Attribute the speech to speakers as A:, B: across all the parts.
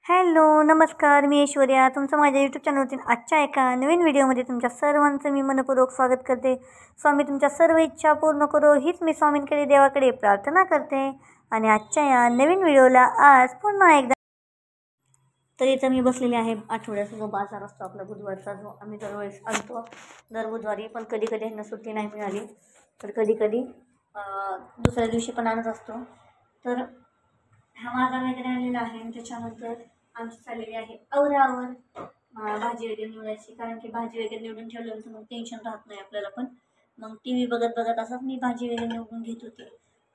A: Hello नमस्कार, मी ऐश्वर्या तुमचं माझ्या यूट्यूब चॅनलवरती आजच्या एका नवीन व्हिडिओमध्ये तुमच्या सर्वांचं मी मनपूर्वक स्वागत करते. स्वामी तुमच्या सर्व इच्छा पूर्ण करो हीच मी स्वामींकडे देवाकडे प्रार्थना करते. आणि आजच्या या नवीन व्हिडिओला आज पुन्हा एकदा तर इथं मी बसलेली आहे. आठवड्याचा जो बाजार असतो आपला बुधवारचा, जो आम्ही दरवेळेस आणतो दर बुधवारी, पण कधी कधी ह्यांना सुट्टी नाही मिळाली तर कधी कधी दुसऱ्या दिवशी पण आणत असतो. तर हा माझा वगैरे आणलेला आहे आणि त्याच्यानंतर आमची चाललेली आहे आवरावर भाजी वगैरे निवडायची, कारण की भाजी वगैरे निवडून ठेवल्यानंतर मग टेन्शन राहत नाही आपल्याला. पण मग टी व्ही बघत बघत असंच मी भाजी वगैरे निवडून घेत होते.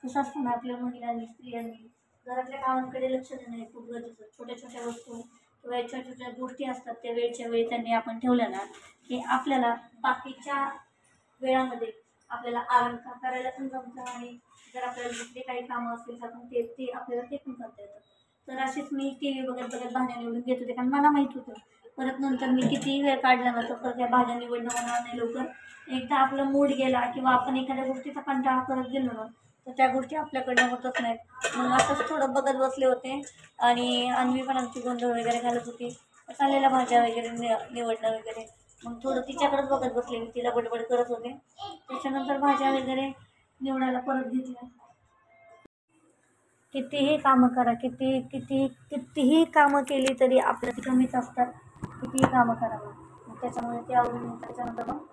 A: कसं असतं ना, आपल्या महिलांनी स्त्रियांनी घरातल्या कामांकडे लक्ष देणं हे खूप गरजेचं. छोट्या छोट्या वस्तू किंवा छोट्या छोट्या गोष्टी असतात त्या वेळच्या वेळी त्यांनी आपण ठेवल्या ना, की आपल्याला बाकीच्या वेळामध्ये आपल्याला आराम करायला पण जमतं. आणि जर आपल्याला दुसरे काही कामं असतील तर आपण ते आपल्याला ते पण करता येतं. तर अशीच मी टी व्ही बघत बघत भाज्या निवडून घेत होते, कारण मला माहीत होतं परत नंतर मी कितीही वेळ काढला ना तर परत त्या भाज्या निवडणं होणार नाही लवकर. एकदा आपला मूड गेला किंवा आपण एखाद्या गोष्टीचा कंटाळा करत गेलो ना तर त्या गोष्टी आपल्याकडनं होतच नाहीत. मग असंच थोडं बघत बसले होते आणि अन्वी पण आमची गोंधळ वगैरे घालत होती, चाललेल्या भाज्या वगैरे निवडणं वगैरे. मग थोडं तिच्याकडेच बघत बसले, मी तिला बडबड करत होते. त्याच्यानंतर भाज्या वगैरे निवडायला परत घेतल्या. कितीही कामं करा, कितीही कामं केली तरी आपल्याला कमीच असतात. कितीही कामं करा मग त्याच्यामुळे ते आवडून त्याच्यानंतर मग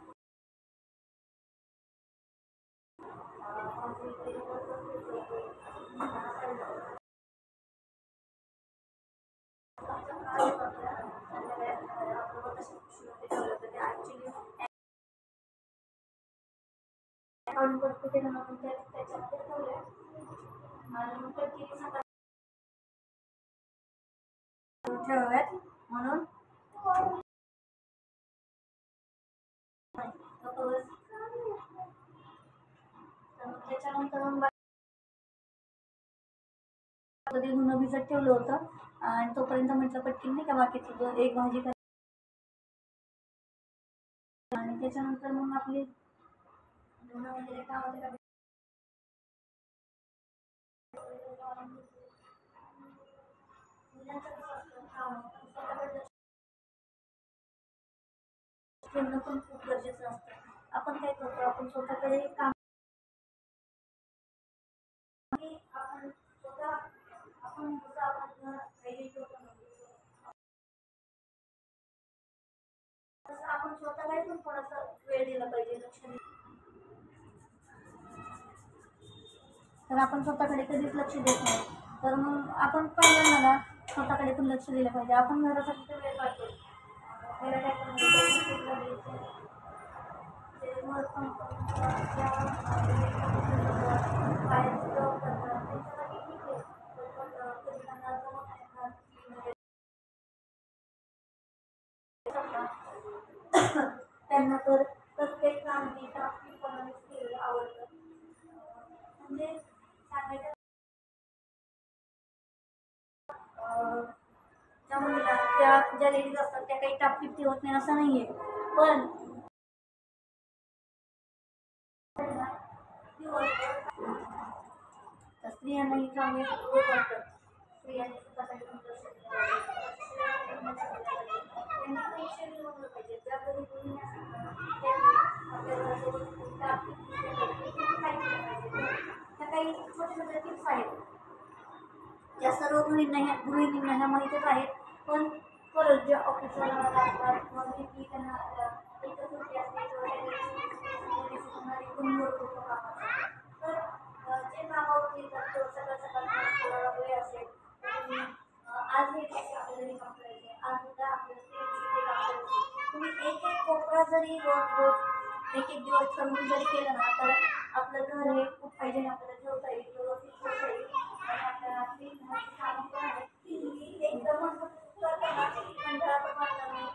A: काढून परत ते त्याच्यामध्ये ठेवल्या आणि मग ठेवाव्यात म्हणून त्याच्यानंतर मग कधी धुणं भिजत ठेवलं होतं आणि तोपर्यंत म्हटलं पटकन नाही का बाकीचं जो एक भाजी आणि त्याच्यानंतर मग आपली धुणं वगैरे कामाला ठेवणं पण खूप गरजेचं असतं. आपण काय करतो, आपण स्वतःकडे काम आपण स्वतः आपण जसं आपण काही तसं आपण स्वतःलाही पण थोडासा वेळ दिला पाहिजे, लक्ष दिलं. तर आपण स्वतःकडे कधीच लक्ष देत नाही. तर मग आपण पहिल्यांदा ना स्वतःकडे पण लक्ष दिलं पाहिजे. आपण घरासाठी तर वेळ काढतो, पहिला काय त्यांना तर प्रत्येक काम हे प्राप्तिकपणानेच केलेलं आवडतं. म्हणजे सांगायचं ज्या महिला त्या ज्या लेडीज असतात त्या काही टापटिप होत नाही असं नाहीये, पण स्त्रियांनाही चांगले होत असतात. स्त्रियांनी स्वतःसाठी पाहिजे. ज्या कधी त्या काही छोट्या छोट्या टिप्स आहेत ज्या सर्व गृहिणींना ह्या माहीतच आहेत. पण खरंच जे ऑफिसला असतात किंवा किती त्यांना एकच सुट्टी असते तर जे कामावरती येतात किंवा सकाळ सकाळ वेळ असेल तुम्ही आज हे आपल्याला हे काम करायचे, आज उद्या आपल्याला तुम्ही एक एक कोपरा जरी रोज रोज एक एक दिवस समजून जरी केलं ना तर आपलं घर हे खूप पाहिजे आपल्याला ठेवता येईल, व्यवस्थित ठेवता येईल. आणि आपल्याला आपली कामं पण आहेत ती एकदमच करताना कंटाळा पण वाटणार नाही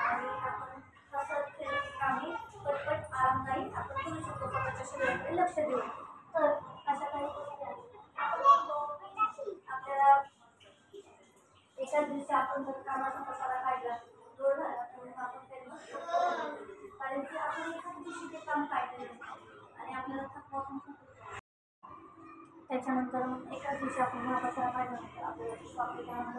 A: आणि आपण कसं कामी पटपट आरामदायी आपण करू शकतो स्वतःच्या शरीराकडे लक्ष देऊन. तर अशा काही गोष्टी आहेत आपल्याला एकाच दिवशी आपण जर कामाचा मसाला काढला लोड झाला तर आपण कारण की आपण एकाच दिवशी ते काम काढलेलं आणि आपल्याला थकवा पण खूप. त्याच्यानंतर एकाच दिवशी आपण हा मसाला काढल्यानंतर आपल्याला आपली कामं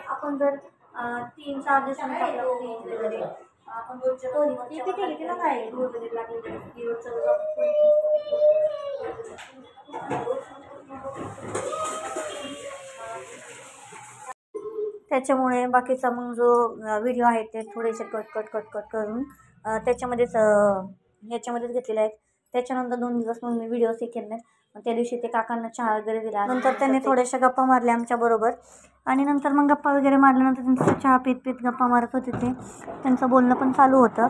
A: आपण जर 3-4 दिवसांनी आपला फ्रीज वगैरे आपण रोजच्या काय दूध वगैरे लागले की त्याच्यामुळे बाकीचा मग जो व्हिडिओ आहे ते थोडेसे कट करून त्याच्यामध्येच याच्यामध्येच घेतलेले आहेत. त्याच्यानंतर 2 दिवस मग मी व्हिडिओ केले नाहीत. त्या दिवशी ते काकांना चहा वगैरे दिला. नंतर त्यांनी थोड्याशा गप्पा मारल्या आमच्याबरोबर आणि नंतर मग गप्पा वगैरे मारल्यानंतर त्यांचं चहा पीत गप्पा मारत होते ते. त्यांचं बोलणं पण चालू होतं.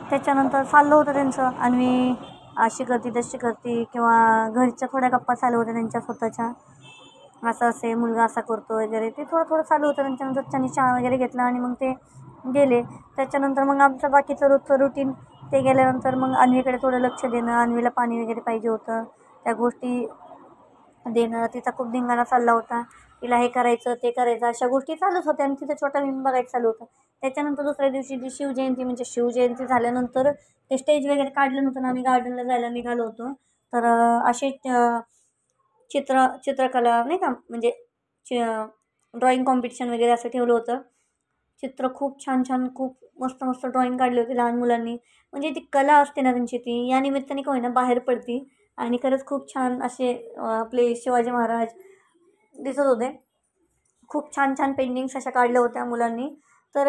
A: त्याच्यानंतर चाललं होतं त्यांचं आणि अशी करते तशी करते किंवा घरच्या थोड्या गप्पा चालू होत्या त्यांच्या स्वतःच्या. असं असे मुलगा असा करतो वगैरे ते थोडं चालू होतं. त्यांच्यानंतर त्यांनी चहा वगैरे घेतला आणि मग ते गेले. त्याच्यानंतर मग आमचं बाकीचं रोजचं रुटीन. ते गेल्यानंतर मग अन्वीकडे थोडं लक्ष देणं, अन्वीला पाणी वगैरे पाहिजे होतं त्या गोष्टी देणं. तिचा खूप धिंगाणा चालला होता, तिला हे करायचं ते करायचं अशा गोष्टी चालूच होत्या आणि तिथं छोटा भीम बघायचं चालू होतं. त्याच्यानंतर दुसऱ्या दिवशी जी शिवजयंती म्हणजे शिवजयंती झाल्यानंतर ते स्टेज वगैरे काढलं नव्हतं ना, आम्ही गार्डनला जायला निघालो होतो. तर असे चित्रकला नाही का म्हणजे ड्रॉइंग कॉम्पिटिशन वगैरे असं ठेवलं होतं. चित्र खूप छान खूप मस्त ड्रॉइंग काढली होती लहान मुलांनी. म्हणजे ती कला असते ना त्यांची, ती या निमित्ताने का होईना बाहेर पडती. आणि खरंच खूप छान असे आपले शिवाजी महाराज दिसत होते. खूप छान पेंटिंग्स अशा काढल्या होत्या मुलांनी. तर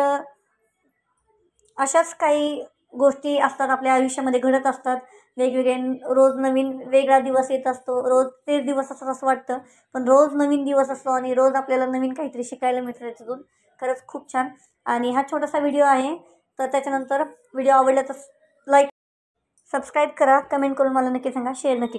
A: अशाच काही गोष्टी असतात आपल्या आयुष्यामध्ये घडत असतात. वेगवेगळे रोज नवीन वेगळा दिवस येत असतो. रोज तेच दिवस असतात असं वाटतं, पण रोज नवीन दिवस असतो आणि रोज आपल्याला नवीन काहीतरी शिकायला मिळतं त्याच्यातून. खरंच खूप छान. आणि हा छोटासा व्हिडिओ आहे. तर त्याच्यानंतर व्हिडिओ आवडला तर लाईक सबस्क्राईब करा, कमेंट करून मला नक्की सांगा, शेअर नक्की करा.